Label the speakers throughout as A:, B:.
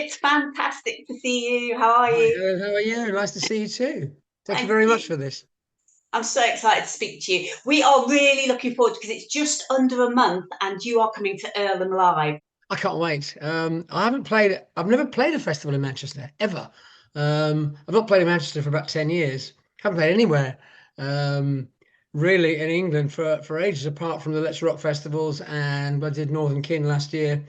A: It's fantastic to see you. How are
B: Hi,
A: you?
B: Helen, how are you? Nice to see you too. Thank you
A: Thank
B: very much
A: you.
B: for this.
A: I'm so excited to speak to you. We are really looking forward because it's just under a month and you are coming to Earlham Live.
B: I can't wait. I've never played a festival in Manchester ever. I've not played in Manchester for about 10 years. Haven't played anywhere um, really in England for ages, apart from the Let's Rock festivals, and I did Northern Kin last year,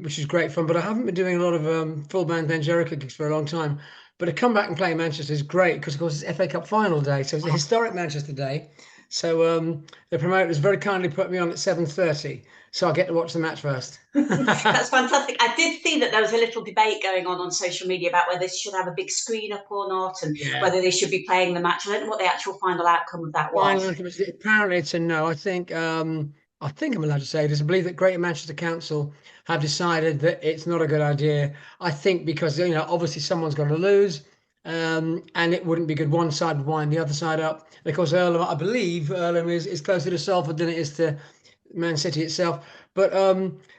B: which is great fun. But I haven't been doing a lot of full band Then Jerico gigs for a long time. But to come back and play in Manchester is great because, of course, it's FA Cup final day, so it's a historic Manchester day. So the promoters very kindly put me on at 7:30, so I get to watch the match first.
A: That's fantastic. I did see that there was a little debate going on social media about whether they should have a big screen up or not and
B: Yeah.
A: whether they should be playing the match. I don't know what the actual final outcome of that was.
B: Final Alchemist, apparently it's a no. I think I'm allowed to say this. I believe that Greater Manchester Council have decided that it's not a good idea. I think because obviously someone's going to lose, and it wouldn't be good. One side would wind the other side up. And of course, Earlham, I believe Earlham is closer to Salford than it is to Man City itself. But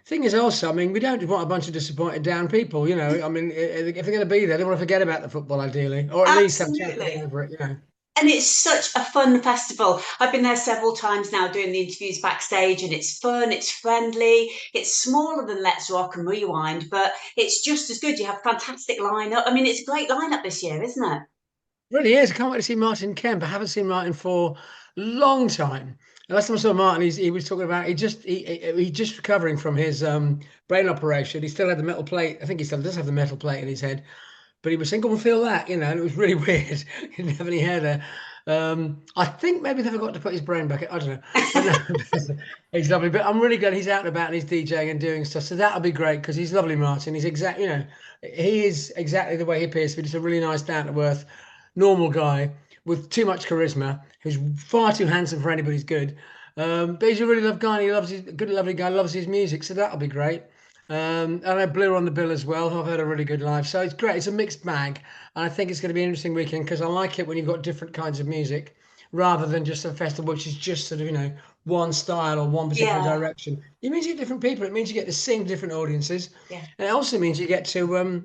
B: thing is also, I mean, we don't want a bunch of disappointed down people. I mean, if they're going to be there, they want to forget about the football ideally, or at least have a chance to get
A: Absolutely.
B: over it.
A: And it's such a fun festival. I've been there several times now doing the interviews backstage, and it's fun, it's friendly, it's smaller than Let's Rock and Rewind, but it's just as good. You have fantastic lineup. I mean, it's a great lineup this year, isn't it?
B: Really is. I can't wait to see Martin Kemp. I haven't seen Martin for a long time. The last time I saw Martin, he was talking about he just recovering from his brain operation. He still had the metal plate. I think he still does have the metal plate in his head, but he was saying, "Go and feel that," and it was really weird. He didn't have any hair there. I think maybe they forgot to put his brain back. I don't know, but no, he's lovely. But I'm really glad he's out and about and he's DJing and doing stuff. So that'll be great because he's lovely, Martin. He is exactly the way he appears to be. Just a really nice, down to earth, normal guy with too much charisma, who's far too handsome for anybody's good. But he's a really lovely guy. And he loves his good, lovely guy. Loves his music, so that'll be great. And I Blue on the bill as well. I've heard a really good live, so it's great. It's a mixed bag, and I think it's going to be an interesting weekend because I like it when you've got different kinds of music rather than just a festival which is just sort of one style or one particular
A: Yeah,
B: direction. It means you get different people. It means you get to sing to different audiences,
A: yeah.
B: and it also means you get to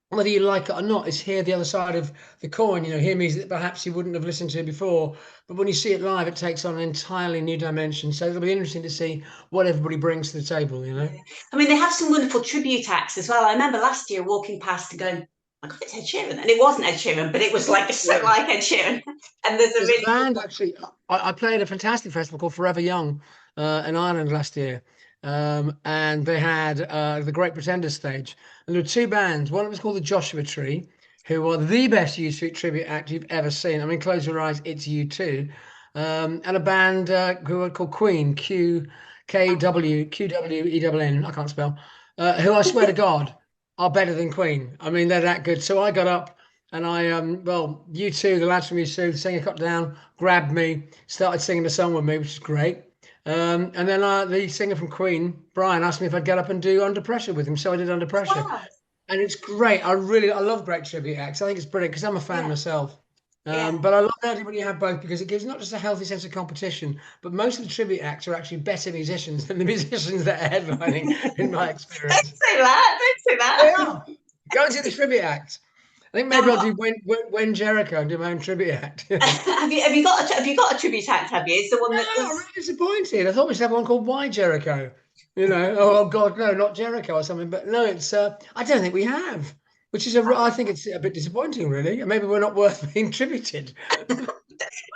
B: whether you like it or not, is hear the other side of the coin. Hear music that perhaps you wouldn't have listened to before. But when you see it live, it takes on an entirely new dimension. So it'll be interesting to see what everybody brings to the table.
A: Yeah. I mean, they have some wonderful tribute acts as well. I remember last year walking past and going, "My God, it's Ed Sheeran," and it wasn't Ed Sheeran, but it was like so
B: Yeah.
A: like Ed Sheeran. And there's a
B: There's a
A: really
B: band actually. I played a fantastic festival called Forever Young in Ireland last year, and they had the Great Pretenders stage, and there were two bands. One was called the Joshua Tree, who are the best U2 tribute act you've ever seen. I mean, close your eyes, it's U2, and a band who are called Queen, QWEWN. I can't spell. Who I swear to God are better than Queen. I mean, they're that good. So I got up. And U2, the lads from U2, the singer got down, grabbed me, started singing the song with me, which is great. And then the singer from Queen, Brian, asked me if I'd get up and do Under Pressure with him. So I did Under Pressure.
A: class.
B: And it's great. I love great tribute acts. I think it's brilliant because I'm a fan
A: Yeah,
B: myself.
A: yeah.
B: But I love the idea when you have both because it gives not just a healthy sense of competition, but most of the tribute acts are actually better musicians than the musicians that are headlining, in my
A: Don't
B: experience.
A: say that. Don't say
B: They
A: that.
B: are. Go and see the tribute act. I think
A: Now,
B: maybe I'll
A: what
B: do when Jericho and do my own tribute act.
A: have you got a tribute act? Have you? It's the one
B: No,
A: that
B: I'm
A: was.
B: really disappointed. I thought we should have one called Why Jericho. Oh God, no, not Jericho or something. But no, it's I don't think we have, which is I think it's a bit disappointing, really. Maybe we're not worth being tributed. I
A: Now
B: don't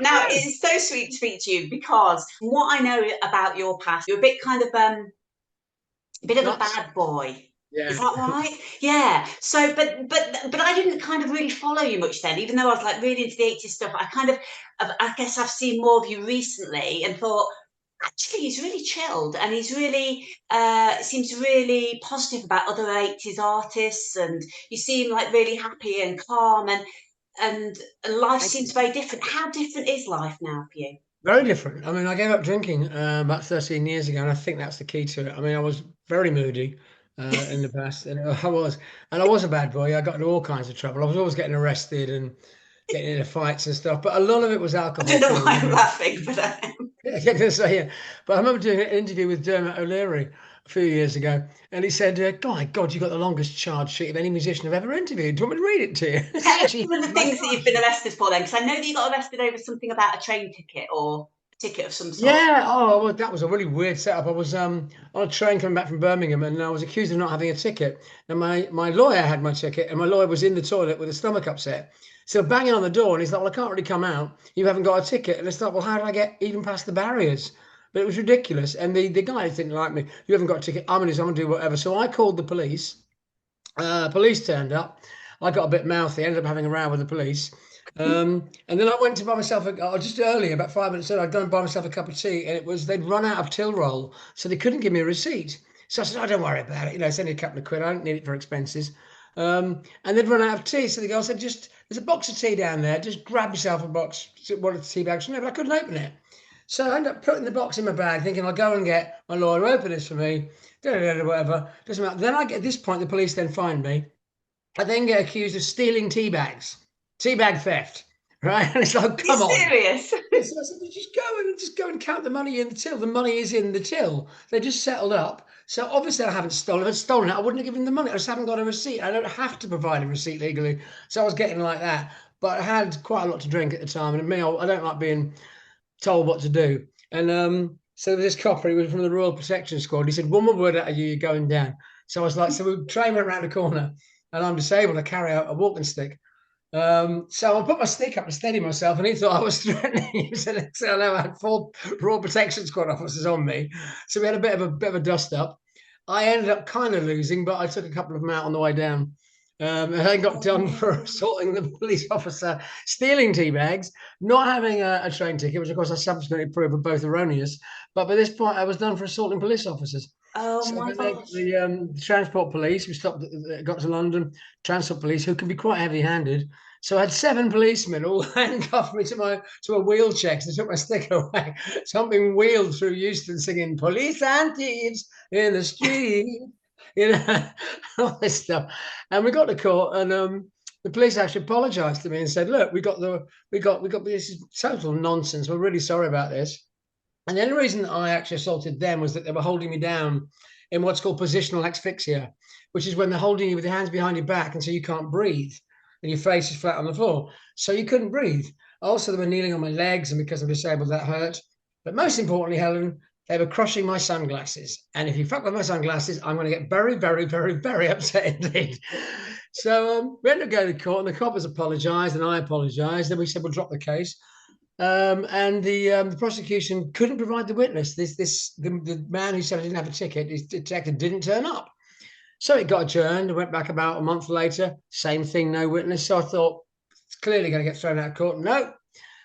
B: know.
A: it's so sweet to speak to you because from what I know about your past, you're a bit kind of a bit of a
B: Nuts.
A: bad boy. Is
B: Yeah.
A: that right? Yeah. So, but I didn't kind of really follow you much then, even though I was like really into the 80s stuff. I guess I've seen more of you recently and thought, actually, he's really chilled and he's really seems really positive about other 80s artists, and you seem like really happy and calm, and life
B: Thank
A: seems
B: you.
A: very different. How different is life now for you?
B: Very different. I mean, I gave up drinking about 13 years ago, and I think that's the key to it. I mean, I was very moody in the past, and I was a bad boy. I got into all kinds of trouble. I was always getting arrested and getting into fights and stuff, but a lot of it was
A: I
B: alcohol
A: don't know why
B: fueled.
A: I'm laughing, but
B: Yeah, I can say, yeah. But I remember doing an interview with Dermot O'Leary, a few years ago, and he said, "My God, you got the longest charge sheet of any musician I've ever interviewed. Do you want me to read it to you?" It's
A: Tell us
B: actually
A: some of the things that you've been arrested for then, because I know that you got arrested over something about a train ticket or ticket of some sort.
B: Yeah. Oh, well, that was a really weird setup. I was on a train coming back from Birmingham, and I was accused of not having a ticket. And my lawyer had my ticket, and my lawyer was in the toilet with his stomach upset. So banging on the door, and he's like, "Well, I can't really come out. You haven't got a ticket." And it's like, "Well, how did I get even past the barriers?" But it was ridiculous. And the guys didn't like me. "You haven't got a ticket. I'm gonna do whatever." So I called the police. Police turned up. I got a bit mouthy, ended up having a row with the police. And then I went to buy myself just earlier, about 5 minutes earlier, I'd gone and buy myself a cup of tea, and it was they'd run out of till roll, so they couldn't give me a receipt. So I said, "Oh, don't worry about it. It's only a couple of quid. I don't need it for expenses." And they'd run out of tea, so the girl said, "Just there's a box of tea down there. Just grab yourself a box, one of the tea bags." No, but I couldn't open it. So I ended up putting the box in my bag, thinking I'll go and get my lawyer to open this for me. Whatever, doesn't matter. Then I get at this point, the police then find me. I then get accused of stealing tea bags, tea bag theft, right? And it's like,
A: Are you
B: come on.
A: serious?
B: So I said, "Well, just go and count the money in the till. The money is in the till. They just settled up. So obviously I haven't stolen. If I'd stolen it, I wouldn't have given them the money. I just haven't got a receipt. I don't have to provide a receipt legally." So I was getting like that. But I had quite a lot to drink at the time, and me, I don't like being told what to do. And so this copper, he was from the Royal Protection Squad. He said, "One more word out of you, you're going down." So I was like, so we train went around the corner, and I'm disabled. I carry out a walking stick. So I put my stick up to steady myself, and he thought I was threatening him. So I know I had 4 Royal Protection Squad officers on me, so we had a bit of a dust up. I ended up kind of losing, but I took a couple of them out on the way down. And I got done for assaulting the police officer, stealing tea bags, not having a train ticket, which of course I subsequently proved were both erroneous. But by this point, I was done for assaulting police officers.
A: Oh
B: So
A: my
B: then
A: gosh.
B: the transport police, we stopped, got to London, transport police, who can be quite heavy-handed. So I had 7 policemen all handcuffed me to a wheelchair because they took my stick away. So I'm being wheeled through Euston singing "Police and Thieves in the Street," all this stuff. And we got to court, and the police actually apologised to me and said, "Look, we got this is total nonsense. We're really sorry about this." And the only reason that I actually assaulted them was that they were holding me down in what's called positional asphyxia, which is when they're holding you with your hands behind your back, and so you can't breathe, and your face is flat on the floor. So you couldn't breathe. Also, they were kneeling on my legs, and because I'm disabled, that hurt. But most importantly, Helen, they were crushing my sunglasses. And if you fuck with my sunglasses, I'm going to get very, very, very, very upset indeed. So we ended up going to court, and the coppers apologised, and I apologised. Then we said, "We'll drop the case." And the prosecution couldn't provide the witness. The man who said I didn't have a ticket, his detective, didn't turn up. So it got adjourned. I went back about a month later. Same thing, no witness. So I thought it's clearly going to get thrown out of court. No,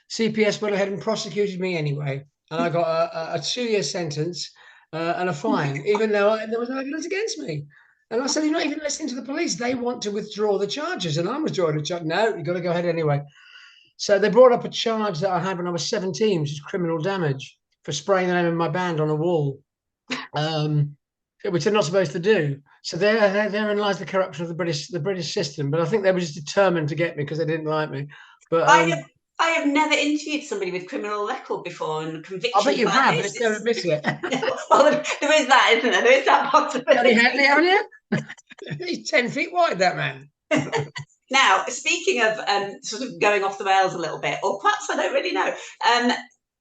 B: CPS went ahead and prosecuted me anyway, and I got a 2-year sentence and a fine, even though there was no evidence against me. And I said, "You're not even listening to the police. They want to withdraw the charges, and I'm withdrawing the charge." "No, you've got to go ahead anyway." So they brought up a charge that I had when I was 17, which is criminal damage for spraying the name of my band on a wall, which they're not supposed to do. So therein lies the corruption of the British system. But I think they were just determined to get me because they didn't like me. But
A: I have never interviewed somebody with criminal record before and
B: I
A: convictions
B: bet you
A: like
B: have, but
A: this.
B: they don't admit it.
A: Well, there is that, isn't there? There is that
B: Johnny
A: possibility.
B: Hadley, haven't you? He's 10 feet wide, that man.
A: Now, speaking of sort of going off the rails a little bit, or perhaps I don't really know,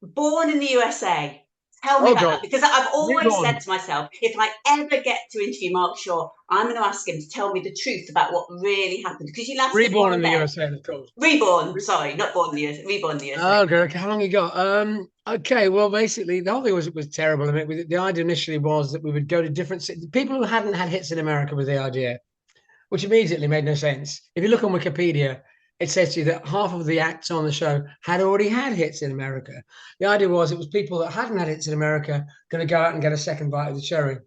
A: born in the USA. Tell me
B: Oh,
A: about
B: God.
A: that, because I've always
B: Reborn.
A: said to myself, if I ever get to interview Mark Shaw, I'm going to ask him to tell me the truth about what really happened, because you lasted
B: Reborn in
A: one
B: the
A: day.
B: USA, of course.
A: Reborn, sorry, not born in the USA, reborn in the USA.
B: Oh, okay. How long you got? Okay. Well, basically, the whole thing was terrible. I mean, the idea initially was that we would go to different cities. People who hadn't had hits in America was the idea, which immediately made no sense. If you look on Wikipedia, it says to you that half of the acts on the show had already had hits in America. The idea was it was people that hadn't had hits in America going to go out and get a second bite of the cherry.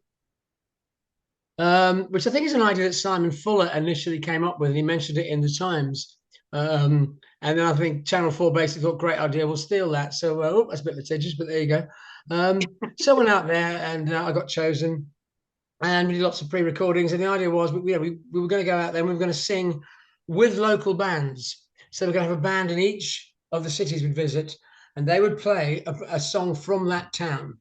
B: Which I think is an idea that Simon Fuller initially came up with, and he mentioned it in the Times. And then I think Channel 4 basically thought, great idea, we'll steal that. So that's a bit litigious, but there you go. So I went out there, and I got chosen, and we did lots of pre-recordings. And the idea was, we were going to go out there and we were going to sing with local bands. So we're going to have a band in each of the cities we'd visit, and they would play a song from that town.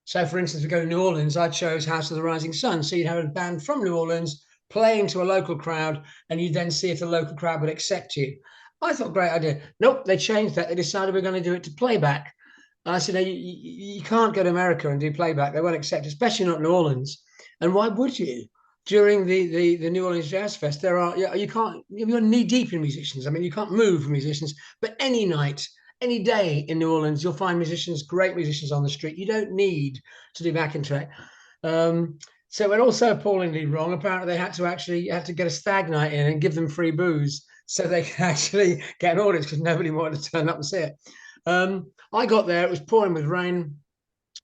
B: So, for instance, we go to New Orleans, I chose House of the Rising Sun. So you'd have a band from New Orleans playing to a local crowd, and you then see if the local crowd would accept you. I thought, great idea. Nope, they changed that. They decided we're going to do it to playback. And I said, no, you can't go to America and do playback. They won't accept, especially not New Orleans. And why would you? During the New Orleans Jazz Fest, there are you can't you're knee deep in musicians. I mean, you can't move musicians, but any night, any day in New Orleans, you'll find musicians, great musicians on the street. You don't need to do backing track. So it went also appallingly wrong. Apparently, they had to get a stag night in and give them free booze so they could actually get an audience because nobody wanted to turn up and see it. I got there; it was pouring with rain,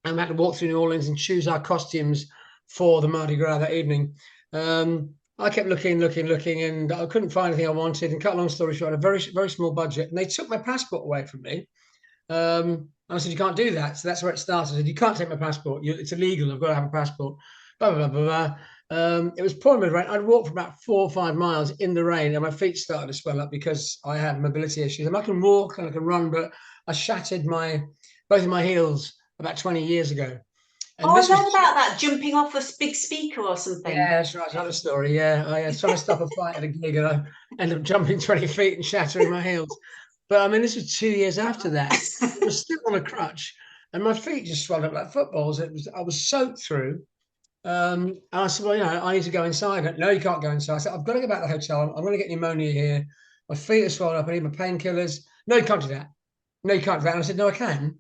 B: and we had to walk through New Orleans and choose our costumes for the Mardi Gras that evening. I kept looking, and I couldn't find anything I wanted. And cut a long story short, I had a very, very small budget, and they took my passport away from me. And I said, you can't do that. So that's where it started. I said, you can't take my passport. It's illegal. I've got to have a passport. Blah, blah, blah, blah, blah. It was pouring with rain. I'd walked for about 4 or 5 miles in the rain, and my feet started to swell up because I had mobility issues. And I can walk and I can run, but I shattered both of my heels about 20 years ago. And
A: Oh, I
B: this was
A: heard about that, jumping off a big speaker or something.
B: yeah, that's right. Another story. Yeah, I was trying to stop a fight at a gig, and I ended up jumping 20 feet and shattering my heels. But I mean, this was 2 years after that. I was still on a crutch, and my feet just swelled up like footballs. I was soaked through. And I said, well, I need to go inside. No, you can't go inside. I said, I've got to go back to the hotel. I'm going to get pneumonia here. My feet are swollen up. I need my painkillers. No, you can't do that. No, you can't do that. And I said, no, I can.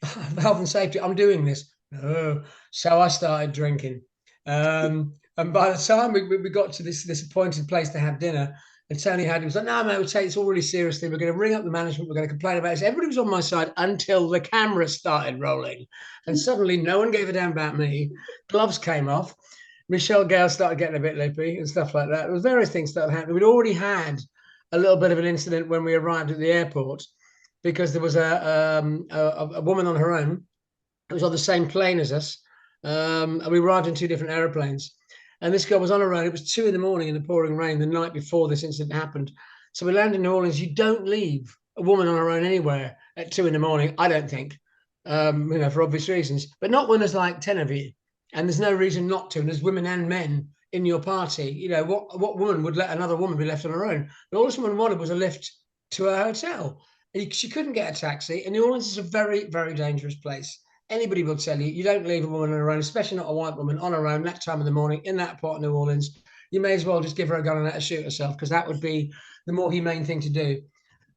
B: For health and safety, I'm doing this. No. So I started drinking. And by the time we got to this appointed place to have dinner, and Tony he was like, no, mate, we'll take this all really seriously. We're going to ring up the management. We're going to complain about this. Everybody was on my side until the camera started rolling. And suddenly no one gave a damn about me. Gloves came off. Michelle Gale started getting a bit lippy and stuff like that. There was various things started happening. We'd already had a little bit of an incident when we arrived at the airport because there was a woman on her own. It was on the same plane as us. And we arrived in 2 different aeroplanes. And this girl was on her own. It was 2 in the in the pouring rain the night before this incident happened. So we landed in New Orleans. You don't leave a woman on her own anywhere at 2 in, I don't think, for obvious reasons. But not when there's like 10 of you. And there's no reason not to. And there's women and men in your party. What woman would let another woman be left on her own? But all this woman wanted was a lift to her hotel. She couldn't get a taxi. And New Orleans is a very, very dangerous place. Anybody will tell you don't leave a woman on her own, especially not a white woman on her own that time of the morning in that part of New Orleans. You may as well just give her a gun and let her shoot herself because that would be the more humane thing to do.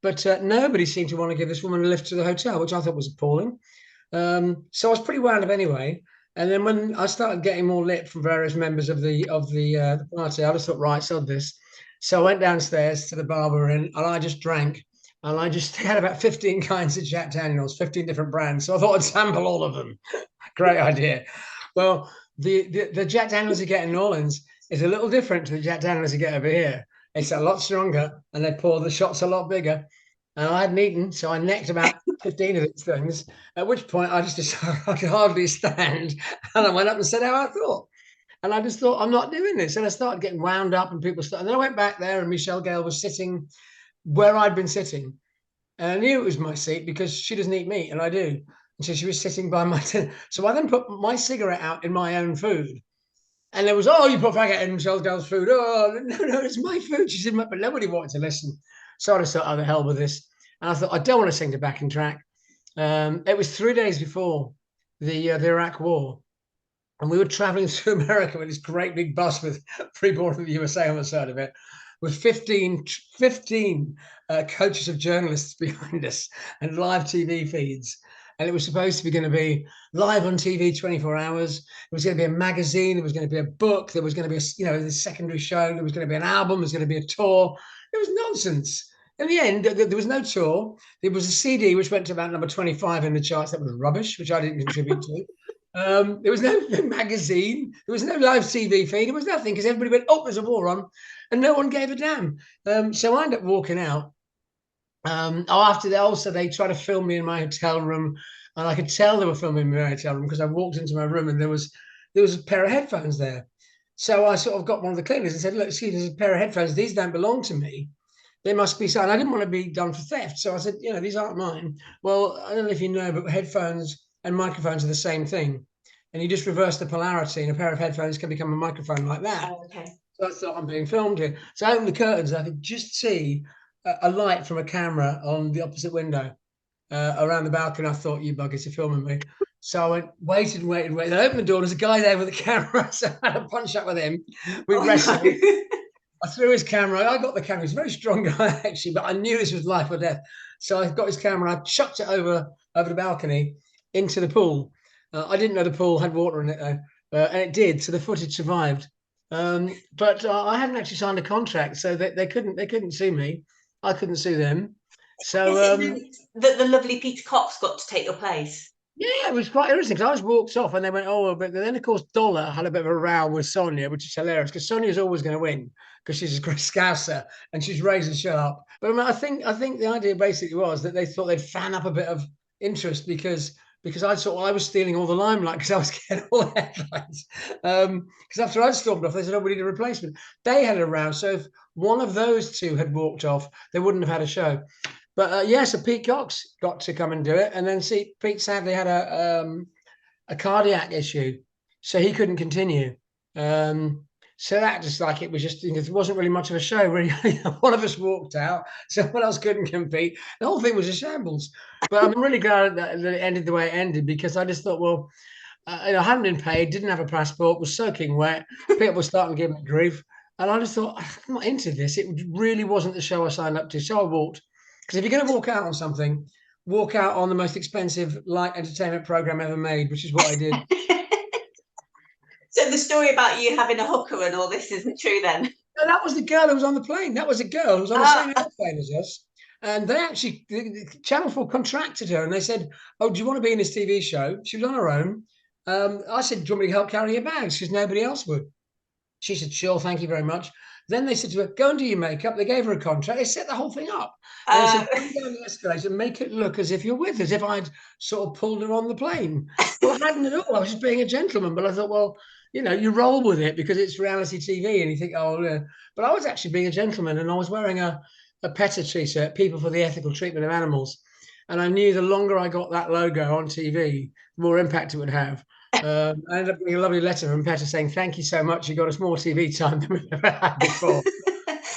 B: But nobody seemed to want to give this woman a lift to the hotel, which I thought was appalling. So I was pretty wound up anyway. And then when I started getting more lip from various members of the party, I just thought, right, so this. So I went downstairs to the bar we were in, and I just drank. And I just had about 15 kinds of Jack Daniels, 15 different brands. So I thought I'd sample all of them. Great idea. Well, the Jack Daniels you get in New Orleans is a little different to the Jack Daniels you get over here. It's a lot stronger, and they pour the shots a lot bigger. And I hadn't eaten, so I necked about 15 of these things, at which point I just decided I could hardly stand. And I went up and said how I thought. And I just thought, I'm not doing this. And I started getting wound up, and people started. And then I went back there, and Michelle Gale was sitting where I'd been sitting. And I knew it was my seat because she doesn't eat meat, and I do. And so she was sitting by my So I then put my cigarette out in my own food. And there was, oh, you put faggot in Michelle Gale's food. Oh, no, it's my food. She said, but nobody wanted to listen. So I just thought, oh, the hell with this. And I thought, I don't want to sing the backing track. It was 3 days before the Iraq War. And we were traveling through America with this great big bus with Freeborn from the USA on the side of it, with 15 coaches of journalists behind us and live TV feeds. And it was supposed to be going to be live on TV 24 hours. It was going to be a magazine. There was going to be a book. There was going to be a secondary show. There was going to be an album. There was going to be a tour. It was nonsense. In the end, there was no tour. There was a CD which went to about number 25 in the charts. That was rubbish, which I didn't contribute to. There was no magazine. There was no live TV feed. There was nothing because everybody went, oh, there's a war on. And no one gave a damn. So I ended up walking out. After that, also, they tried to film me in my hotel room. And I could tell they were filming me in my hotel room because I walked into my room and there was a pair of headphones there. So I sort of got one of the cleaners and said, look, see, there's a pair of headphones. These don't belong to me. They must be signed. I didn't want to be done for theft. So I said, these aren't mine. Well, I don't know if you know, but headphones and microphones are the same thing. and you just reverse the polarity, and a pair of headphones can become a microphone like that.
A: Oh, okay.
B: So I thought, I'm being filmed here. So I opened the curtains. I could just see a light from a camera on the opposite window around the balcony. I thought, you buggers are filming me. So I went, waited and waited and waited. I opened the door. There's a guy there with a camera. So I had a punch up with him. We wrestled.
A: No.
B: I threw his camera. I got the camera. He's a very strong guy, actually, but I knew this was life or death. So I got his camera. I chucked it over the balcony into the pool. I didn't know the pool had water in it, though, and it did. So the footage survived. But I hadn't actually signed a contract, so they couldn't sue me. I couldn't sue them. So
A: the lovely Peter Cox got to take your place.
B: Yeah, it was quite interesting because I was walked off and they went, oh, but then of course Dollar had a bit of a row with Sonia, which is hilarious because Sonia's always going to win because she's a scouser and she's razor sharp. But I mean, I think the idea basically was that they thought they'd fan up a bit of interest because I thought, well, I was stealing all the limelight because I was getting all the headlines. Because after I'd stormed off, they said, oh, we need a replacement. They had a row. So if one of those two had walked off, they wouldn't have had a show. But yeah, so Pete Cox got to come and do it, and then see Pete sadly had a cardiac issue, so he couldn't continue. So that just like it wasn't really much of a show. Really, one of us walked out, someone else couldn't compete. The whole thing was a shambles. But I'm really glad that it ended the way it ended because I just thought, well, I hadn't been paid, didn't have a passport, was soaking wet. People were starting to give me grief, and I just thought I'm not into this. It really wasn't the show I signed up to, so I walked. Because if you're going to walk out on something, walk out on the most expensive light entertainment program ever made, which is what I did.
A: So the story about you having a hooker and all this isn't true then?
B: No, that was the girl who was on the plane. That was a girl who was on the same airplane as us. And they actually, the Channel 4 contracted her and they said, oh, do you want to be in this TV show? She was on her own. I said, do you want me to help carry your bags? Because nobody else would. She said, sure, thank you very much. Then they said to her, go and do your makeup. They gave her a contract. They set the whole thing up. And they said, go down the escalator and make it look as if you're with us, if I'd sort of pulled her on the plane. Well, I hadn't at all. I was just being a gentleman. But I thought, well, you roll with it because it's reality TV and you think, oh, yeah. But I was actually being a gentleman and I was wearing a PETA t-shirt, People for the Ethical Treatment of Animals. And I knew the longer I got that logo on TV, the more impact it would have. I ended up getting a lovely letter from PETA saying, thank you so much. You got us more TV time than we've ever had before.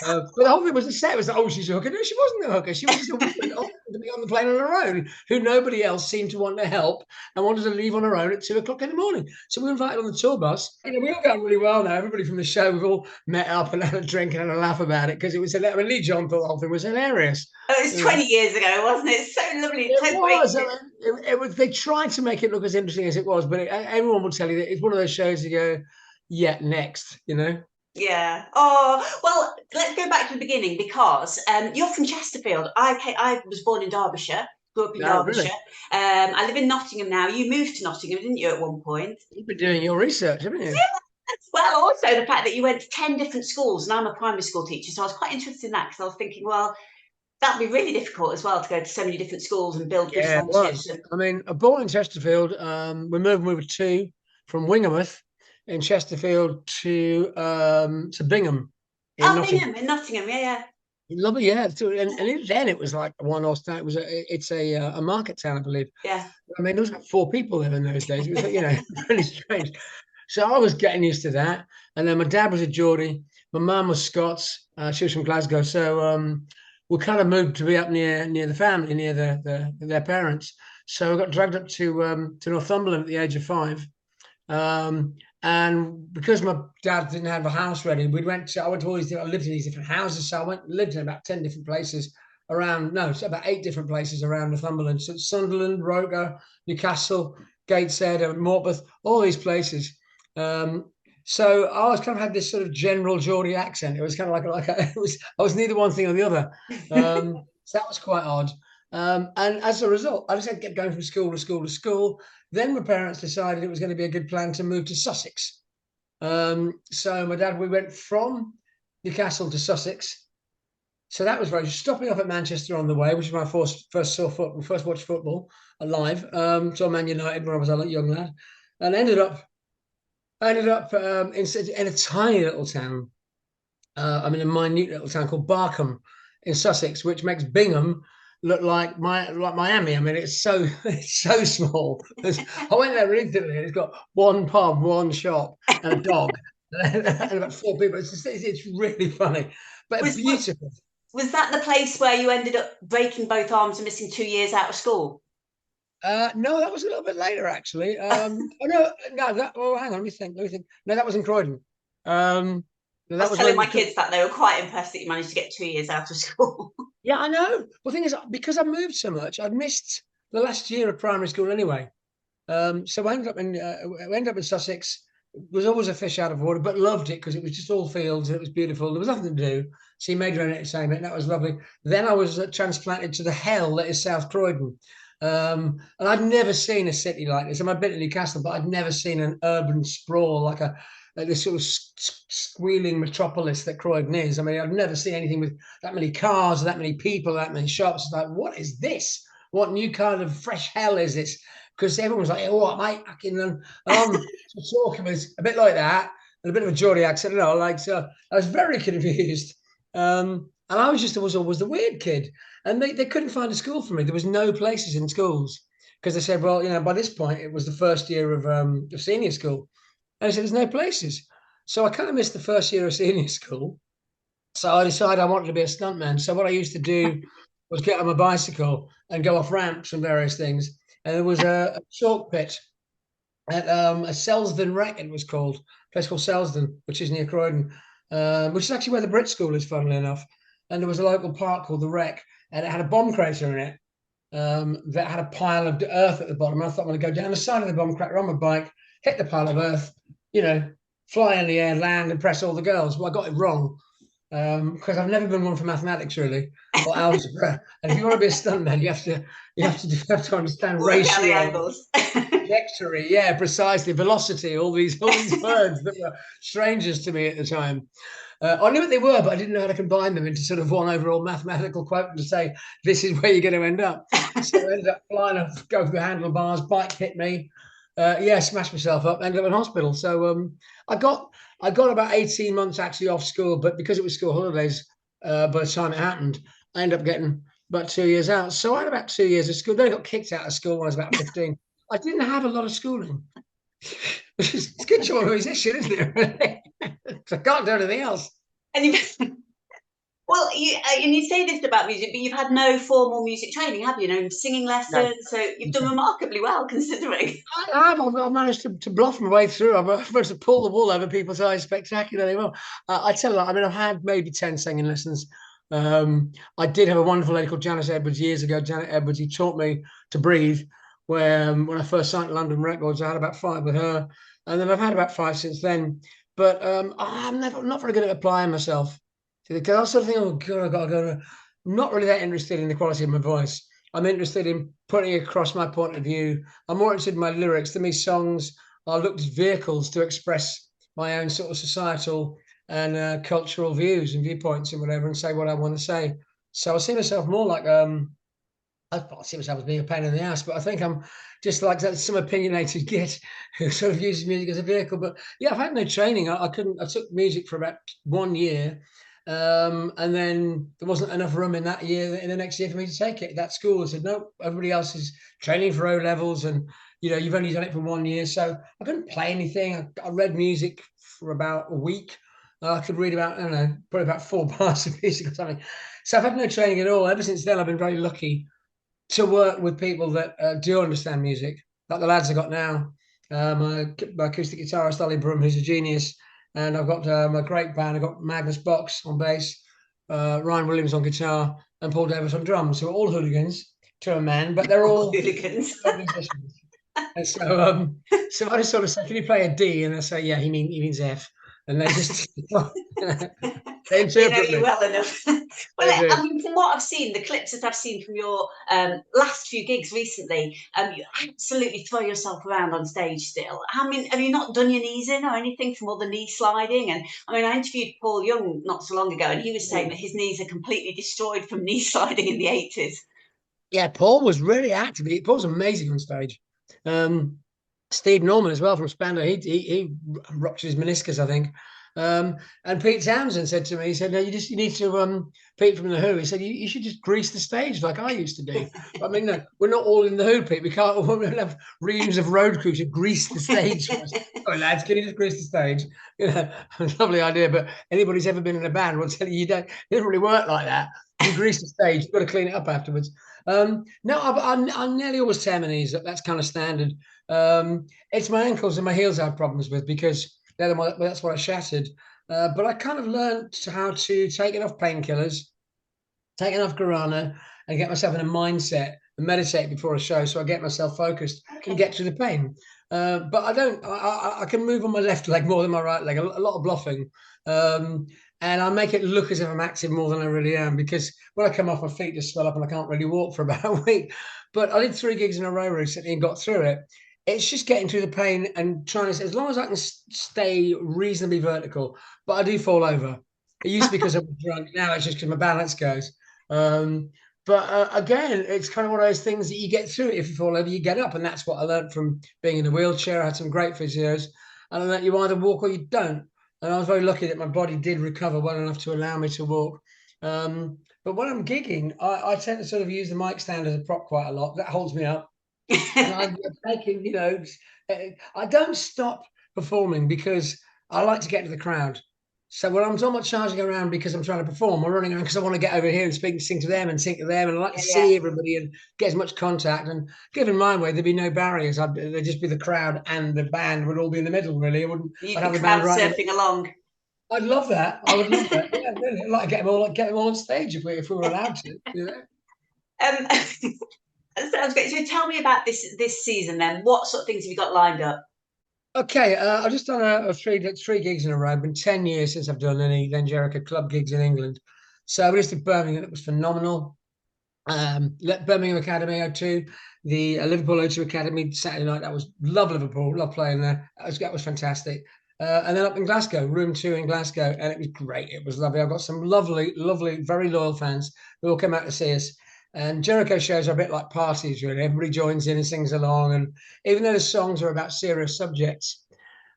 B: But the whole thing was the set was, oh, she's a hooker. No, she wasn't a hooker. She was just a woman to be on the plane on her own, who nobody else seemed to want to help and wanted to leave on her own at 2:00 in the morning. So we were invited on the tour bus. We all got really well now. Everybody from the show, we've all met up and had a drink and had a laugh about it because it was hilarious. I mean, Lee John thought the whole thing was hilarious.
A: Oh, it was 20 years ago, wasn't it? So lovely.
B: It was. It was. They tried to make it look as interesting as it was, but everyone would tell you that it's one of those shows you go, yeah, next,
A: Yeah. Oh, well, let's go back to the beginning because you're from Chesterfield. I was born in Derbyshire, grew up in Derbyshire. Really? I live in Nottingham now. You moved to Nottingham, didn't you, at one point?
B: You've been doing your research, haven't you?
A: Yeah. Well, also the fact that you went to 10 different schools, and I'm a primary school teacher, so I was quite interested in that because I was thinking, well, that'd be really difficult as well to go to so many different schools and build good friendships.
B: I mean, I born in Chesterfield. We moved when we were 2 from Wingermouth in Chesterfield to Bingham.
A: Bingham in Nottingham, yeah.
B: Lovely, yeah. And then it was like a one-horse town. It's a market town, I believe.
A: Yeah.
B: I mean, there was like 4 people there in those days. It was really strange. So I was getting used to that. And then my dad was a Geordie. My mum was Scots. She was from Glasgow. So we kind of moved to be up near the family, near their parents. So I got dragged up to Northumberland at the age of 5. And because my dad didn't have a house ready, I lived in these different houses. So I lived in about 10 different places about 8 different places around Northumberland. So Sunderland, Roker, Newcastle, Gateshead, Morpeth, all these places. So I always kind of had this sort of general Geordie accent. It was kind of I was neither one thing or the other. So that was quite odd. And as a result, I just had to keep going from school to school to school. Then my parents decided it was going to be a good plan to move to Sussex. So my dad, we went from Newcastle to Sussex. So that was stopping off at Manchester on the way, which was my first watched football live. Saw Man United when I was a young lad, and ended up in a tiny little town. I'm in a minute little town called Barkham in Sussex, which makes Bingham look like Miami. I mean, it's so it's so small. I went there recently, and it's got one pub, one shop, and a dog, and about four people. It's really funny, but
A: Was
B: beautiful.
A: was that the place where you ended up breaking both arms and missing 2 years out of school?
B: No, that was a little bit later, actually. Oh no, no, that. Oh, hang on, let me think. Let me think. No, that was in Croydon. No,
A: I
B: that
A: was
B: was
A: telling
B: when
A: my
B: because
A: kids that they were quite impressed that you managed to get 2 years out of school.
B: yeah, I know. Well, the thing is, because I moved so much, I'd missed the last year of primary school anyway. So I ended up in Sussex. Was always a fish out of water, but loved it because it was just all fields and it was beautiful. There was nothing to do. So you made your own entertainment, and that was lovely. Then I was transplanted to the hell that is South Croydon. And I'd never seen a city like this. I've been to Newcastle, but I'd never seen an urban sprawl like this sort of squealing metropolis that Croydon is. I mean, I've never seen anything with that many cars, that many people, that many shops. It's like, what is this? What new kind of fresh hell is this? Because everyone was like, "Oh, what, mate?" And I'm talking was a bit like that, and a bit of a Geordie accent, like so. I was very confused, and I was just always the weird kid, and they couldn't find a school for me. There was no places in schools because they said, well, by this point it was the first year of senior school, and I said, there's no places. So I kind of missed the first year of senior school. So I decided I wanted to be a stuntman. So what I used to do was get on my bicycle and go off ramps and various things. And there was a chalk pit at a Selsdon Wreck, it was called, a place called Selsdon, which is near Croydon, which is actually where the Brit School is, funnily enough. And there was a local park called the Wreck, and it had a bomb crater in it that had a pile of earth at the bottom. And I thought I'm going to go down the side of the bomb crater on my bike, hit the pile of earth, fly in the air, land, and press all the girls. Well, I got it wrong because I've never been one for mathematics really or algebra. And if you want to be a stuntman, you have to understand
A: Work out the
B: ratio,
A: angles.
B: trajectory, yeah, precisely, velocity, all these words that were strangers to me at the time. I knew what they were, but I didn't know how to combine them into sort of one overall mathematical quote to say this is where you're going to end up. So I ended up flying off, go through the handlebars, bike hit me, smashed myself up, ended up in hospital. So I got about 18 months actually off school, but because it was school holidays, by the time it happened, I ended up getting about 2 years out. So I had about 2 years of school. Then I got kicked out of school when I was about 15. I didn't have a lot of schooling. It's good job of a musician, isn't it? I can't do anything else.
A: And well, you say this about music, but you've had no formal music training, have you? No singing
B: No,
A: lessons, so you've done remarkably well considering.
B: I've managed to bluff my way through. I've managed to pull the wool over people's eyes spectacularly well. I tell you, I mean, I've had maybe 10 singing lessons. I did have a wonderful lady called Janice Edwards years ago. Janet Edwards, who taught me to breathe. Where when I first signed London Records, I had about 5 with her, and then I've had about 5 since then. But I'm not very good at applying myself because I sort of think, oh God, I got to go. I'm not really that interested in the quality of my voice. I'm interested in putting across my point of view. I'm more interested in my lyrics. To me, songs are looked as vehicles to express my own sort of societal and cultural views and viewpoints and whatever, and say what I want to say. So I see myself more like I see myself as being a pain in the ass, but I think I'm just like that some opinionated git who sort of uses music as a vehicle. But yeah, I've had no training. I couldn't. I took music for about 1 year, and then there wasn't enough room in that year in the next year for me to take it. That school I said no. Everybody else is training for O levels, and you've only done it for 1 year, so I couldn't play anything. I read music for about a week. I could read about, I don't know, probably about 4 bars of music or something. So I've had no training at all. Ever since then, I've been very lucky to work with people that do understand music, like the lads I got now. My acoustic guitarist, Ollie Brum, who's a genius. And I've got a great band. I've got Magnus Box on bass, Ryan Williams on guitar, and Paul Davis on drums. So all hooligans to a man, but they're all
A: Hooligans.
B: musicians. And so I just sort of say, "Can you play a D?" And I say, "Yeah, he means F." And they just they
A: They know
B: interpret
A: you
B: me.
A: well enough. Well, I mean, from what I've seen, the clips that I've seen from your last few gigs recently, you absolutely throw yourself around on stage still. I mean, have you not done your knees in or anything from all the knee sliding? And I mean, I interviewed Paul Young not so long ago, and he was saying that his knees are completely destroyed from knee sliding in the 80s.
B: Yeah, Paul was really active. Paul was amazing on stage. Steve Norman as well from Spandau. He ruptured his meniscus, I think. And Pete Townsend said to me, he said, "No, you need to Pete from the Who." He said, "You should just grease the stage like I used to do." But I mean, no, we're not all in the Who, Pete. We can't all have reams of road crew to grease the stage. Oh, lads, can you just grease the stage? You know, lovely idea. But anybody who's ever been in a band will tell you it doesn't really work like that. If you grease the stage, you've got to clean it up afterwards. No, I nearly always tear my knees up. That's kind of standard. It's my ankles and my heels I have problems with because that's what I shattered. But I kind of learned how to take enough painkillers, take enough guarana, and get myself in a mindset and meditate before a show, so I get myself focused and get through the pain. But I don't. I can move on my left leg more than my right leg. A lot of bluffing, and I make it look as if I'm active more than I really am. Because when I come off, my feet just swell up and I can't really walk for about a week. But I did 3 gigs in a row recently and got through it. It's just getting through the pain and trying to. As long as I can stay reasonably vertical, but I do fall over. It used to be because I was drunk. Now it's just because my balance goes. Um, but again, it's kind of one of those things that you get through it. If you fall over, you get up, and that's what I learned from being in a wheelchair. I had some great physios, and I learned you either walk or you don't. And I was very lucky that my body did recover well enough to allow me to walk. But when I'm gigging, I tend to sort of use the mic stand as a prop quite a lot. That holds me up, and I'm taking, I don't stop performing because I like to get to the crowd. So when I'm not charging around because I'm trying to perform, I'm running around because I want to get over here and sing to them and sing to them, and I like to
A: Yeah.
B: see everybody and get as much contact. And given my way, there'd be no barriers. There'd just be the crowd and the band would all be in the middle. Really,
A: You'd
B: I'd
A: be
B: have the band
A: crowd
B: right.
A: surfing along.
B: I'd love that. I would love that. Yeah, really. I'd like to get them all on stage if we were allowed to.
A: Um, Sounds great. So tell me about this season then. What sort of things have you got lined up?
B: Okay, I've just done a three gigs in a row. It's been 10 years since I've done any Then Jerico club gigs in England. So we just did Birmingham. It was phenomenal. Birmingham Academy O2, the Liverpool O2 Academy Saturday night. That was love Liverpool. Love playing there. That was fantastic. And then up in Glasgow, Room 2 in Glasgow, and it was great. It was lovely. I've got some lovely, lovely, very loyal fans who will come out to see us. And Jericho shows are a bit like parties, really. Everybody joins in and sings along. And even though the songs are about serious subjects,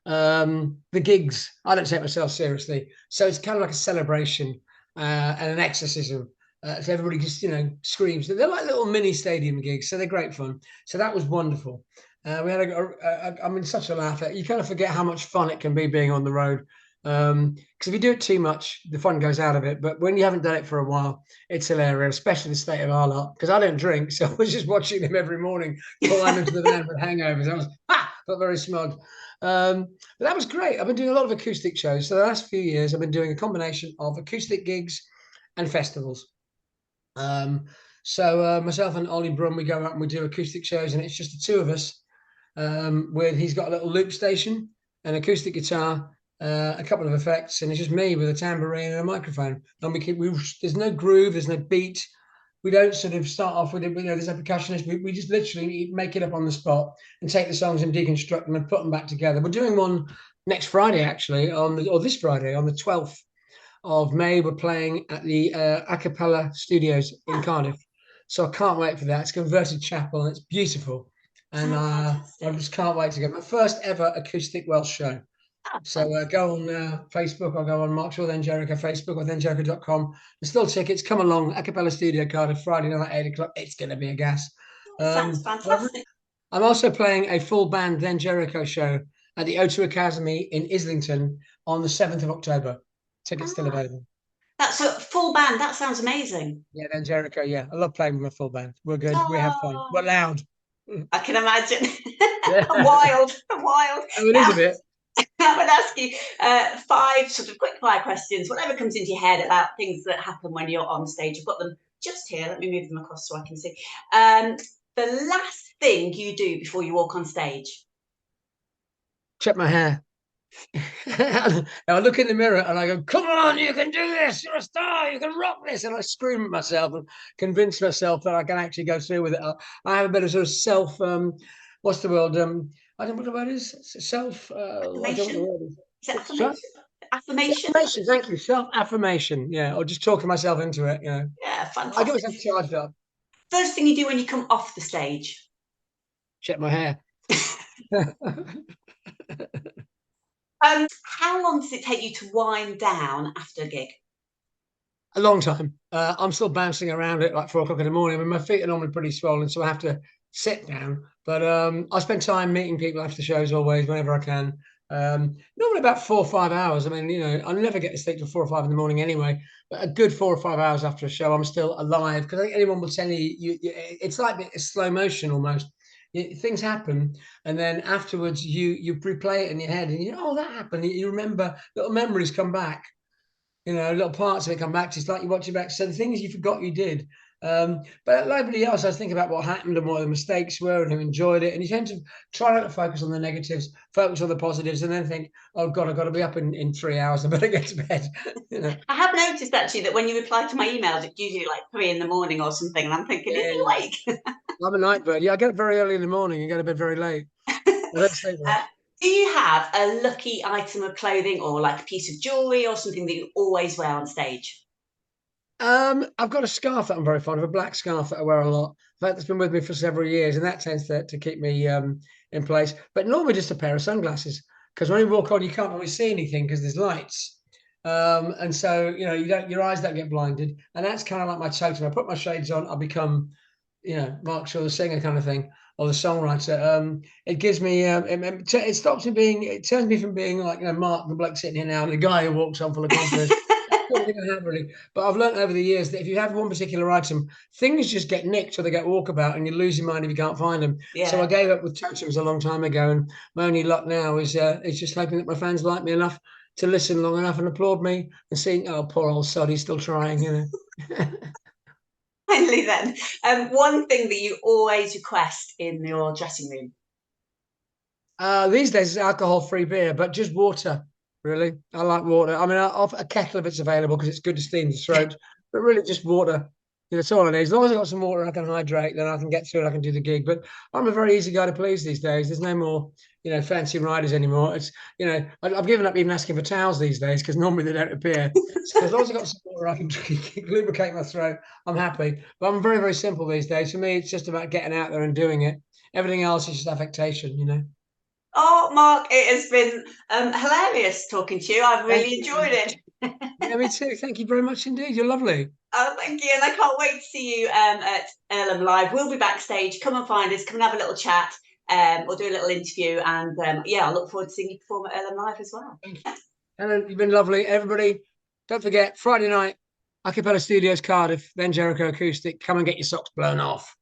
B: the gigs, I don't take myself seriously. So it's kind of like a celebration and an exorcism. So everybody just, screams. They're like little mini stadium gigs. So they're great fun. So that was wonderful. We had such a laugh. You kind of forget how much fun it can be being on the road. Because if you do it too much, the fun goes out of it. But when you haven't done it for a while, it's hilarious, especially the state of our lot. Because I don't drink, so I was just watching them every morning climb into the van with hangovers. I was felt very smug. But that was great. I've been doing a lot of acoustic shows. So the last few years, I've been doing a combination of acoustic gigs and festivals. So myself and Ollie Brum, we go out and we do acoustic shows, and it's just the two of us. He's got a little loop station, an acoustic guitar, a couple of effects, and it's just me with a tambourine and a microphone. And there's no groove, there's no beat. We don't sort of start off with it. There's a percussionist. We just literally make it up on the spot and take the songs and deconstruct them and put them back together. We're doing one next Friday, actually, this Friday on the 12th of May. We're playing at the Acapella Studios in Cardiff. So I can't wait for that. It's a converted chapel and it's beautiful. And I just can't wait to get my first ever acoustic Welsh show. So go on Facebook, or go on Mark Shaw Then Jerico Facebook, or thenjerico.com. There's still tickets. Come along, Acapella Studio Cardiff, Friday night at 8 o'clock. It's going to be a gas.
A: Sounds fantastic.
B: I'm also playing a full band Then Jerico show at the O2 Academy in Islington on the 7th of October. Tickets still available.
A: That's a full band. That sounds amazing.
B: Yeah, Then Jericho. Yeah, I love playing with my full band. We're good. We have fun. We're loud.
A: I can imagine.
B: Yeah.
A: Wild.
B: Oh, it is a bit.
A: I would ask you 5 sort of quick fire questions, whatever comes into your head about things that happen when you're on stage. I've got them just here. Let me move them across so I can see. The last thing you do before you walk on stage?
B: Check my hair. I look in the mirror and I go, "Come on, you can do this. You're a star. You can rock this." And I scream at myself and convince myself that I can actually go through with it. I have a bit of sort of self. What's the word? I don't know what the word is. Self. I don't know what the word is.
A: Is it affirmation? Affirmation.
B: Affirmation. Thank you. Self affirmation. Yeah, or just talking myself into it.
A: Yeah, fantastic.
B: I get myself charged up.
A: First thing you do when you come off the stage?
B: Check my hair.
A: How long does it take you to wind down after a gig?
B: A long time. I'm still bouncing around at like 4 o'clock in the morning. I mean, my feet are normally pretty swollen, so I have to sit down. But I spend time meeting people after shows always, whenever I can. Normally about 4 or 5 hours. I mean, I never get to sleep till 4 or 5 in the morning anyway. But a good 4 or 5 hours after a show, I'm still alive. Because I think anyone will tell it's like it's slow motion almost. Things happen, and then afterwards you replay it in your head, and oh, that happened. You remember, little memories come back, little parts of it come back to you. It's like you watch it back. So the things you forgot you did. But like everybody else, I was thinking about what happened and what the mistakes were and who enjoyed it. And you tend to try not to focus on the negatives, focus on the positives, and then think, oh God, I've got to be up in 3 hours. I better get to bed.
A: I have noticed actually that when you reply to my emails, it's usually like 3 in the morning or something. And I'm thinking, is he awake?
B: I'm a night bird. Yeah, I get up very early in the morning and go to bed very late. I don't sleep much.
A: Do you have a lucky item of clothing or like a piece of jewelry or something that you always wear on stage?
B: I've got a scarf that I'm very fond of, a black scarf that I wear a lot. In fact, it's been with me for several years, and that tends to keep me in place. But normally just a pair of sunglasses, because when you walk on, you can't always see anything because there's lights. And so your eyes don't get blinded, and that's kind of like my totem. I put my shades on, I become, Mark Shaw, the singer kind of thing, or the songwriter. It gives me, it stops me being, it turns me from being like, Mark, the bloke sitting here now, and the guy who walks on full of confidence. Really. But I've learned over the years that if you have one particular item, things just get nicked or they get walkabout, and you lose your mind if you can't find them.
A: Yeah.
B: So I gave up with totems a long time ago, and my only luck now is just hoping that my fans like me enough to listen long enough and applaud me, and seeing, oh, poor old sod, he's still trying.
A: Finally, then, one thing that you always request in your dressing room?
B: These days it's alcohol-free beer, but just water. Really, I like water. I mean, a kettle if it's available because it's good to steam the throat. But really, just water. That's all I need. As long as I've got some water, I can hydrate. Then I can get through it. I can do the gig. But I'm a very easy guy to please these days. There's no more, fancy riders anymore. It's, I've given up even asking for towels these days because normally they don't appear. So as long as I've got some water, I can lubricate my throat. I'm happy. But I'm very, very simple these days. For me, it's just about getting out there and doing it. Everything else is just affectation.
A: Oh, Mark, it has been hilarious talking to you. I've really enjoyed it.
B: Yeah, me too. Thank you very much indeed. You're lovely.
A: Oh, thank you. And I can't wait to see you at Earlham Live. We'll be backstage. Come and find us. Come and have a little chat. We'll do a little interview. And I look forward to seeing you perform at Earlham Live as well.
B: Thank you. Ellen, you've been lovely. Everybody, don't forget, Friday night, Acapella Studios, Cardiff, Then Jerico Acoustic. Come and get your socks blown off.